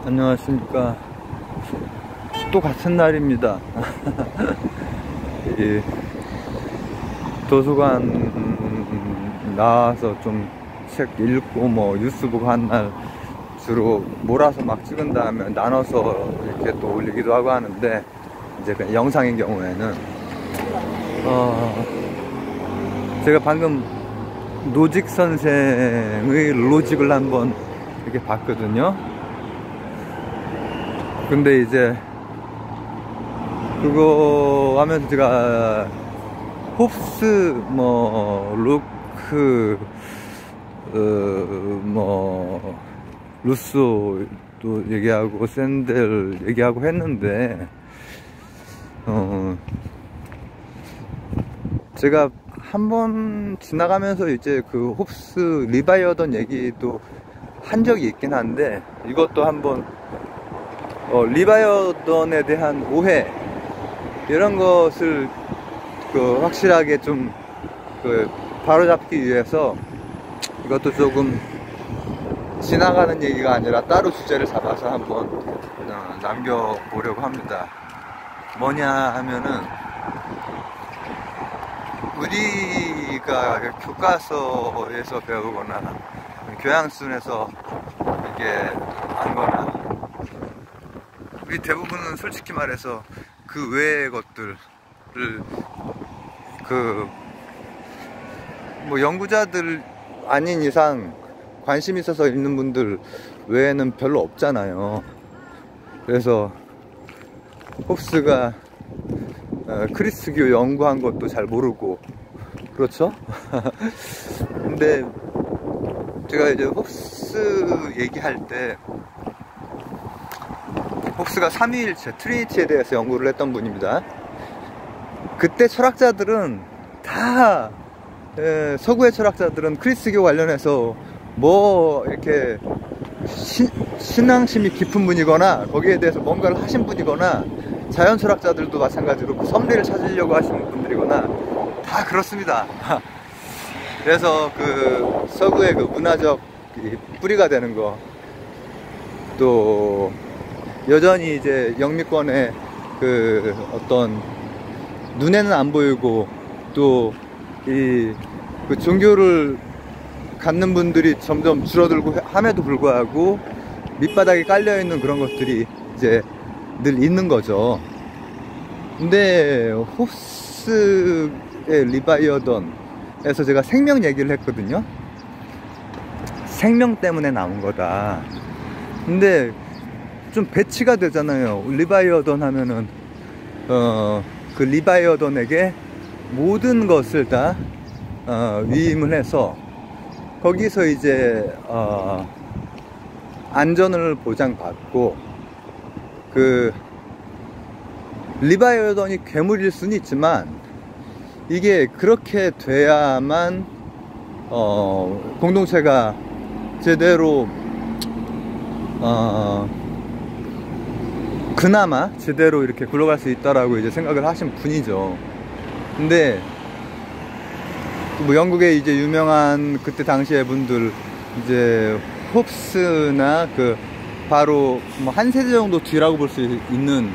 안녕하십니까. 또 같은 날입니다. 이 도서관 나와서 좀 책 읽고 뭐 뉴스 보고 한 날 주로 몰아서 막 찍은 다음에 나눠서 이렇게 또 올리기도 하고 하는데, 이제 그냥 영상인 경우에는 제가 방금 노직 선생의 로직을 한번 이렇게 봤거든요. 근데 이제 그거 하면서 제가 홉스, 뭐 로크, 뭐 루소도 얘기하고 샌델 얘기하고 했는데, 제가 한번 지나가면서 이제 그 홉스 리바이어던 얘기도 한 적이 있긴 한데, 이것도 한번 리바이어던에 대한 오해 이런 것을 확실하게 좀 바로잡기 위해서 이것도 조금 지나가는 얘기가 아니라 따로 주제를 잡아서 한번 남겨보려고 합니다. 뭐냐 하면은, 우리가 교과서에서 배우거나 교양순에서 이게 안거나, 우리 대부분은 솔직히 말해서 그 외의 것들을 뭐 연구자들 아닌 이상 관심 있어서 읽는 분들 외에는 별로 없잖아요. 그래서 홉스가 크리스교 연구한 것도 잘 모르고, 그렇죠? 근데 제가 이제 홉스 얘기할 때, 홉스가 삼위일체, 트리니티에 대해서 연구를 했던 분입니다. 그때 철학자들은 다, 서구의 철학자들은 크리스교 관련해서 뭐 이렇게 신앙심이 깊은 분이거나 거기에 대해서 뭔가를 하신 분이거나, 자연 철학자들도 마찬가지로 섭리를 찾으려고 하시는 분들이거나 다 그렇습니다. 그래서 그 서구의 그 문화적 뿌리가 되는 거, 또 여전히 이제 영미권의 그 어떤 눈에는 안 보이고 또 그 종교를 갖는 분들이 점점 줄어들고 함에도 불구하고 밑바닥에 깔려있는 그런 것들이 이제 늘 있는 거죠. 근데 홉스의 리바이어던에서 제가 생명 얘기를 했거든요. 생명 때문에 나온 거다. 근데 좀 배치가 되잖아요. 리바이어던 하면은 그 리바이어던에게 모든 것을 다 위임을 해서 거기서 이제 안전을 보장받고, 그 리바이어던이 괴물일 수는 있지만 이게 그렇게 돼야만 공동체가 제대로 그나마 제대로 이렇게 굴러갈 수 있다라고 이제 생각을 하신 분이죠. 근데 뭐 영국의 이제 유명한 그때 당시의 분들, 이제 홉스나 그 바로 뭐 한 세대 정도 뒤라고 볼 수 있는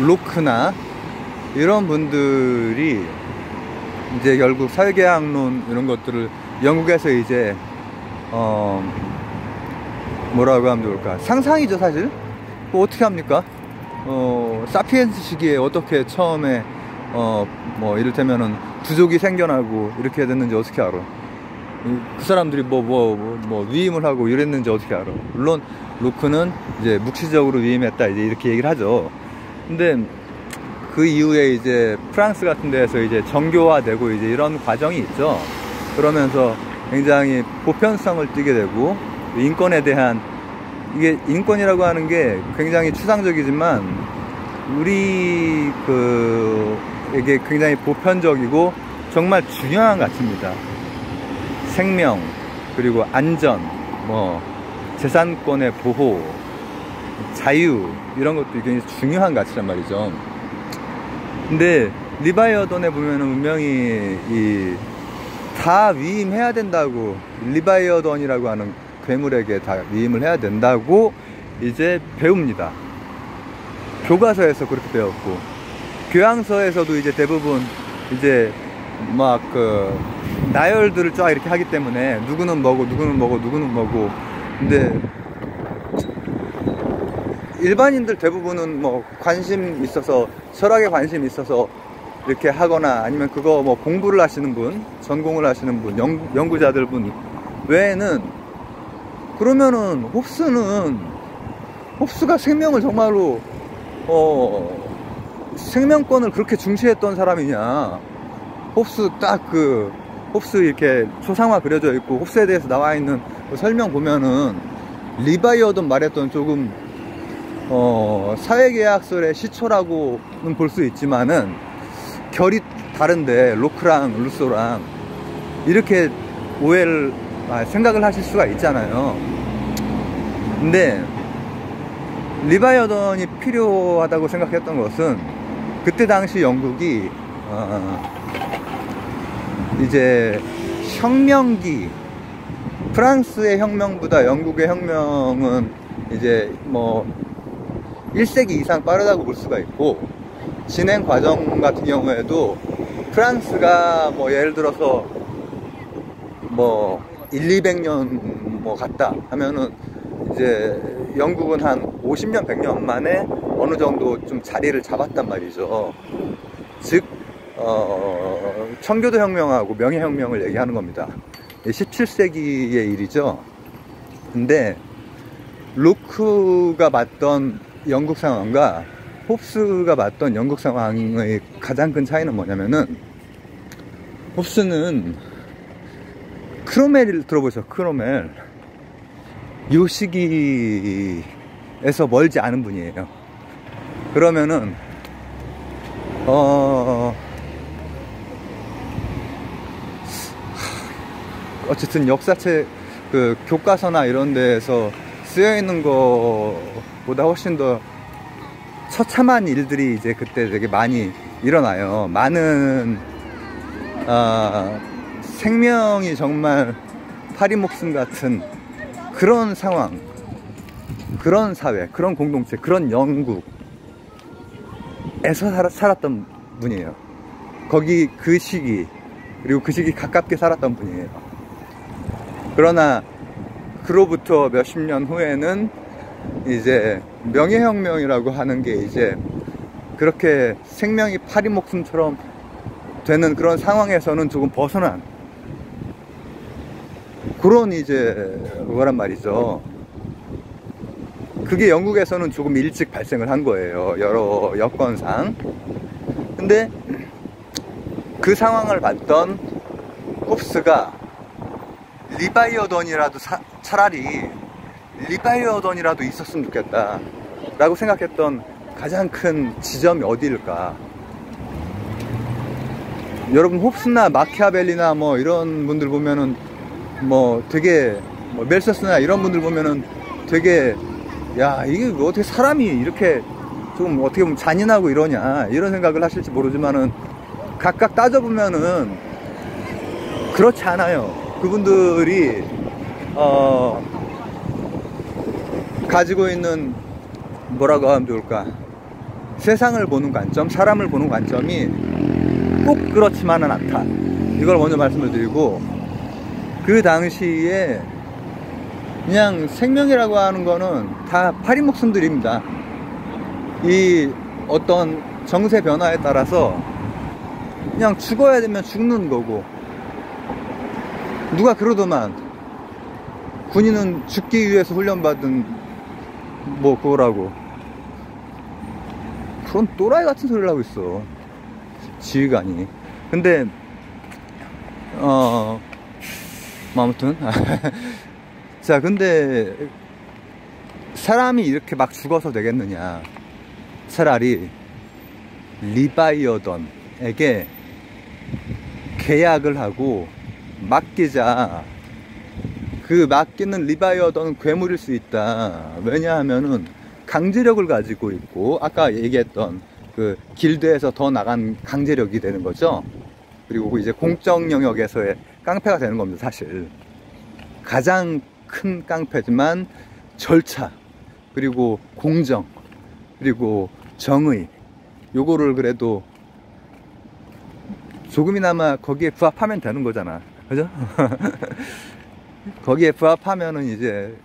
로크나 이런 분들이 이제 결국 사회계약론 이런 것들을 영국에서 이제 뭐라고 하면 좋을까, 상상이죠 사실. 뭐 어떻게 합니까? 사피엔스 시기에 어떻게 처음에 뭐 이를테면은 부족이 생겨나고 이렇게 됐는지 어떻게 알아? 그 사람들이 뭐 위임을 하고 이랬는지 어떻게 알아? 물론 로크는 이제 묵시적으로 위임했다 이제 이렇게 얘기를 하죠. 근데 그 이후에 이제 프랑스 같은 데에서 이제 정교화되고 이제 이런 과정이 있죠. 그러면서 굉장히 보편성을 띠게 되고, 인권에 대한, 이게 인권이라고 하는 게 굉장히 추상적이지만 우리에게 굉장히 보편적이고 정말 중요한 가치입니다. 생명, 그리고 안전, 뭐 재산권의 보호, 자유, 이런 것도 굉장히 중요한 가치란 말이죠. 근데 리바이어던에 보면은 분명히 다 위임해야 된다고, 리바이어던이라고 하는 괴물에게 다 위임을 해야 된다고 이제 배웁니다. 교과서에서 그렇게 배웠고, 교양서에서도 이제 대부분 이제 막 나열들을 쫙 이렇게 하기 때문에 누구는 뭐고 누구는 뭐고 누구는 뭐고. 근데 일반인들 대부분은 뭐 관심 있어서, 철학에 관심 있어서 이렇게 하거나, 아니면 그거 뭐 공부를 하시는 분, 전공을 하시는 분, 연구자들 분 외에는, 그러면은 홉스가 생명을 정말로 생명권을 그렇게 중시했던 사람이냐. 홉스 홉스 이렇게 초상화 그려져 있고 홉스에 대해서 나와 있는 그 설명 보면은 리바이어던 말했던 조금 사회계약설의 시초라고는 볼 수 있지만은 결이 다른데, 로크랑 루소랑 이렇게 생각을 하실 수가 있잖아요. 근데 리바이어던이 필요하다고 생각했던 것은, 그때 당시 영국이 이제 혁명기, 프랑스의 혁명보다 영국의 혁명은 이제 뭐 1세기 이상 빠르다고 볼 수가 있고, 진행 과정 같은 경우에도 프랑스가 뭐 예를 들어서 뭐 200년 뭐 갔다 하면은, 이제 영국은 한 50년 100년 만에 어느 정도 좀 자리를 잡았단 말이죠. 즉 청교도 혁명하고 명예혁명을 얘기하는 겁니다. 17세기의 일이죠. 근데 로크가 봤던 영국 상황과 홉스가 봤던 영국 상황의 가장 큰 차이는 뭐냐면은, 홉스는 크로멜을 들어보죠. 크로멜. 요 시기에서 멀지 않은 분이에요. 그러면은 어쨌든 역사책 교과서나 이런 데에서 쓰여 있는 거보다 훨씬 더 처참한 일들이 이제 그때 되게 많이 일어나요. 많은 생명이 정말 파리 목숨 같은 그런 상황, 그런 사회, 그런 공동체, 그런 영국에서 살았던 분이에요. 거기 그 시기, 그리고 그 시기 가깝게 살았던 분이에요. 그러나 그로부터 몇십 년 후에는 이제 명예혁명이라고 하는 게 이제 그렇게 생명이 파리 목숨처럼 되는 그런 상황에서는 조금 벗어난 그런 이제 거란 말이죠. 그게 영국에서는 조금 일찍 발생을 한 거예요. 여러 여건상. 근데 그 상황을 봤던 홉스가 리바이어던이라도 차라리 리바이어던이라도 있었으면 좋겠다 라고 생각했던 가장 큰 지점이 어디일까? 여러분 홉스나 마키아벨리나 뭐 이런 분들 보면은 뭐 되게 멜서스나 이런 분들 보면은 되게, 야 이게 어떻게 사람이 이렇게 좀 어떻게 보면 잔인하고 이러냐 이런 생각을 하실지 모르지만은, 각각 따져보면은 그렇지 않아요. 그분들이 가지고 있는, 뭐라고 하면 좋을까, 세상을 보는 관점, 사람을 보는 관점이 꼭 그렇지만은 않다, 이걸 먼저 말씀을 드리고, 그 당시에 그냥 생명이라고 하는 거는 다 파리 목숨들입니다. 이 어떤 정세 변화에 따라서 그냥 죽어야 되면 죽는 거고, 누가 그러더만 군인은 죽기 위해서 훈련받은 뭐 그거라고. 그런 또라이 같은 소리를 하고 있어, 지휘관이. 근데 아무튼 자, 근데 사람이 이렇게 막 죽어서 되겠느냐. 차라리 리바이어던에게 계약을 하고 맡기자. 그 맡기는 리바이어던은 괴물일 수 있다. 왜냐하면은 강제력을 가지고 있고, 아까 얘기했던 그 길드에서 더 나간 강제력이 되는 거죠. 그리고 이제 공적 영역에서의 깡패가 되는 겁니다. 사실 가장 큰 깡패지만 절차, 그리고 공정, 그리고 정의, 요거를 그래도 조금이나마 거기에 부합하면 되는 거잖아. 그죠? 거기에 부합하면은 이제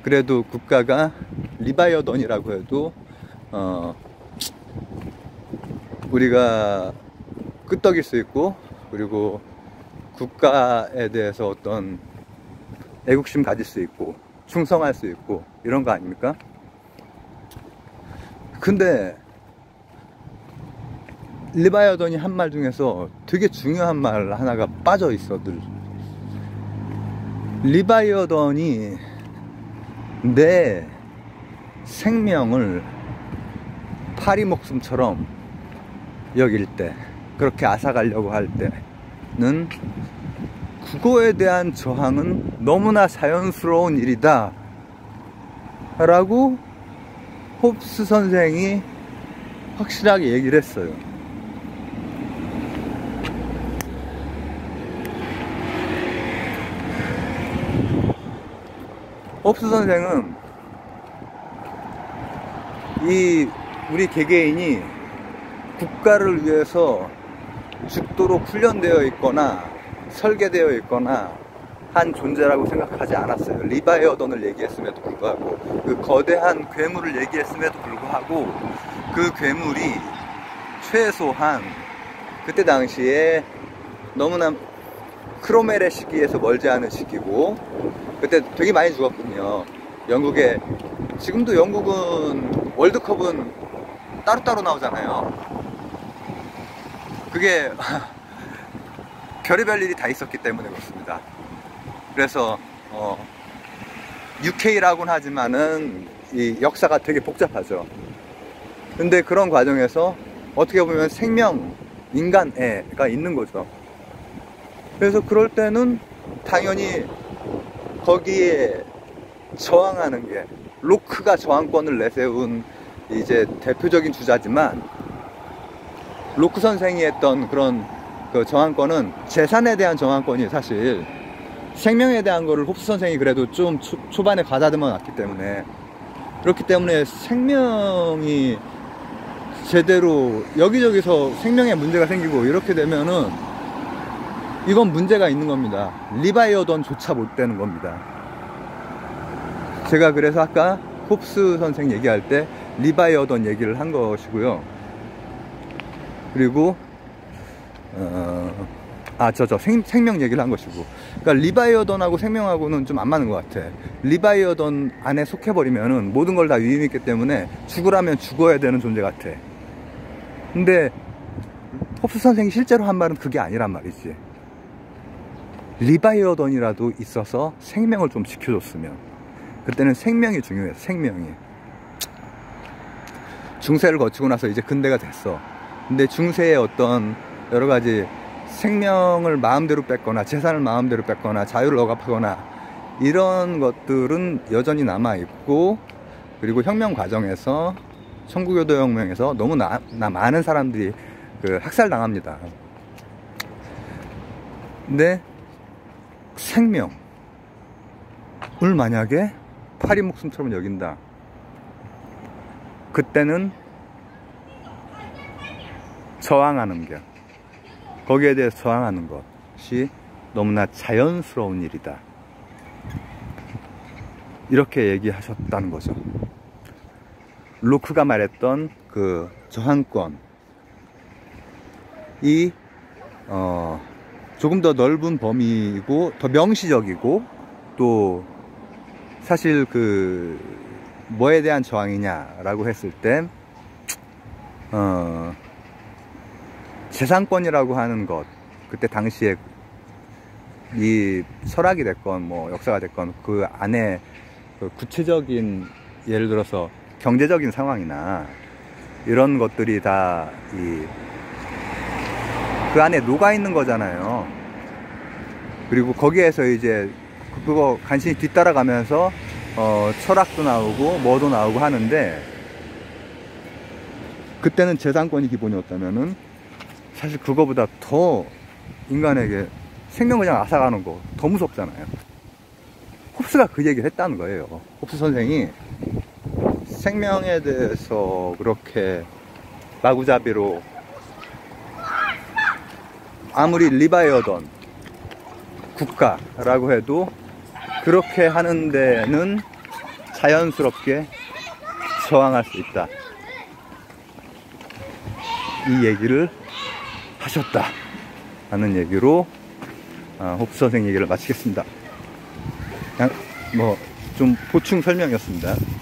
그래도 국가가 리바이어던이라고 해도 우리가 끄떡일 수 있고, 그리고 국가에 대해서 어떤 애국심 가질 수 있고 충성할 수 있고 이런 거 아닙니까? 근데 리바이어던이 한 말 중에서 되게 중요한 말 하나가 빠져 있어. 늘 리바이어던이 내 생명을 파리 목숨처럼 여길 때, 그렇게 앗아가려고 할 때는 그거에 대한 저항은 너무나 자연스러운 일이다 라고 홉스 선생이 확실하게 얘기를 했어요. 홉스 선생은 우리 개개인이 국가를 위해서 죽도록 훈련되어 있거나 설계되어 있거나 한 존재라고 생각하지 않았어요. 리바이어던을 얘기했음에도 불구하고, 그 거대한 괴물을 얘기했음에도 불구하고, 그 괴물이 최소한 그때 당시에 너무나 크로멜의 시기에서 멀지 않은 시기고, 그때 되게 많이 죽었거든요. 영국에, 지금도 영국은 월드컵은 따로따로 나오잖아요. 그게 별의별 일이 다 있었기 때문에 그렇습니다. 그래서 UK라고는 하지만은 이 역사가 되게 복잡하죠. 근데 그런 과정에서 어떻게 보면 생명, 인간애가 있는 거죠. 그래서 그럴 때는 당연히 거기에 저항하는 게, 로크가 저항권을 내세운 이제 대표적인 주자지만, 로크 선생이 했던 그런 그 저항권은 재산에 대한 저항권이, 사실 생명에 대한 거를 홉스 선생이 그래도 좀 초반에 가다듬어 놨기 때문에, 그렇기 때문에 생명이 제대로 여기저기서 생명에 문제가 생기고 이렇게 되면은 이건 문제가 있는 겁니다. 리바이어던조차 못 되는 겁니다. 제가 그래서 아까 홉스 선생 얘기할 때 리바이어던 얘기를 한 것이고요. 그리고 생명 얘기를 한 것이고, 그러니까 리바이어던하고 생명하고는 좀 안 맞는 것 같아. 리바이어던 안에 속해버리면은 모든 걸 다 위임했기 때문에 죽으라면 죽어야 되는 존재 같아. 근데 홉스 선생이 실제로 한 말은 그게 아니란 말이지. 리바이어던이라도 있어서 생명을 좀 지켜줬으면. 그때는 생명이 중요해. 생명이. 중세를 거치고 나서 이제 근대가 됐어. 근데 중세의 어떤 여러 가지 생명을 마음대로 뺏거나 재산을 마음대로 뺏거나 자유를 억압하거나 이런 것들은 여전히 남아있고, 그리고 혁명 과정에서, 청구교도 혁명에서 너무 많은 사람들이 학살당합니다. 근데 생명을 만약에 파리 목숨처럼 여긴다, 그때는 저항하는 게, 거기에 대해서 저항하는 것이 너무나 자연스러운 일이다, 이렇게 얘기하셨다는 거죠. 로크가 말했던 그 저항권이 조금 더 넓은 범위이고 더 명시적이고, 또 사실 뭐에 대한 저항이냐라고 했을 때 재산권이라고 하는 것, 그때 당시에 이 철학이 됐건 뭐 역사가 됐건 그 안에 구체적인, 예를 들어서 경제적인 상황이나 이런 것들이 다 그 안에 녹아 있는 거잖아요. 그리고 거기에서 이제 그거 간신히 뒤따라가면서 철학도 나오고 뭐도 나오고 하는데, 그때는 재산권이 기본이었다면은 사실 그거보다 더 인간에게 생명을 그냥 앗아가는 거 더 무섭잖아요. 홉스가 그 얘기를 했다는 거예요. 홉스 선생이 생명에 대해서 그렇게 마구잡이로 아무리 리바이어던 국가라고 해도 그렇게 하는 데는 자연스럽게 저항할 수 있다, 이 얘기를 하셨다 하는 얘기로 홉스 선생 얘기를 마치겠습니다. 그냥 뭐 좀 보충 설명이었습니다.